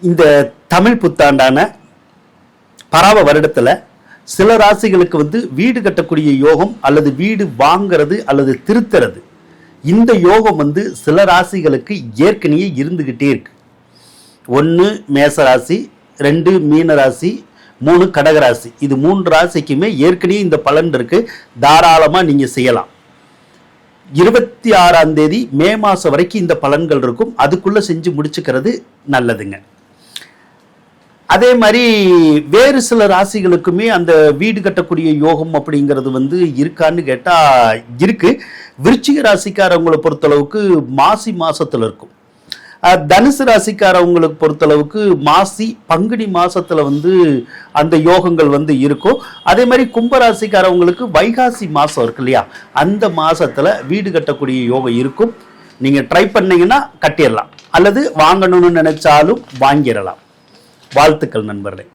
இந்த தமிழ் புத்தாண்டான பராவ வருடத்துல சில ராசிகளுக்கு வீடு கட்டக்கூடிய யோகம் அல்லது வீடு வாங்கிறது அல்லது திருத்துறது, இந்த யோகம் சில ராசிகளுக்கு ஏற்கனவே இருந்துகிட்டே இருக்கு. 1 மேசராசி, 2 மீன ராசி, 3 கடகராசி, இது 3 ராசிக்குமே ஏற்கனவே இந்த பலன் இருக்கு. தாராளமா நீங்க செய்யலாம். 26ஆம் தேதி மே மாசம் வரைக்கும் இந்த பலன்கள் இருக்கும். அதுக்குள்ள செஞ்சு முடிச்சுக்கிறது நல்லதுங்க. அதே மாதிரி வேறு சில ராசிகளுக்குமே அந்த வீடு கட்டக்கூடிய யோகம் அப்படிங்கிறது இருக்கான்னு கேட்டா இருக்கு. விருச்சிக ராசிக்காரவங்களை பொறுத்தளவுக்கு மாசி மாசத்துல இருக்கும். தனுசு ராசிக்காரவங்களுக்கு பொறுத்தளவுக்கு மாசி பங்குனி மாசத்துல அந்த யோகங்கள் இருக்கும். அதே மாதிரி கும்பராசிக்காரவங்களுக்கு வைகாசி மாசம் இருக்கு இல்லையா, அந்த மாசத்துல வீடு கட்டக்கூடிய யோகம் இருக்கும். நீங்க ட்ரை பண்ணீங்கன்னா கட்டிடலாம், அல்லது வாங்கணும்னு நினைச்சாலும் வாங்கிடலாம். வாழ்த்துக்கள் நண்பர்களே.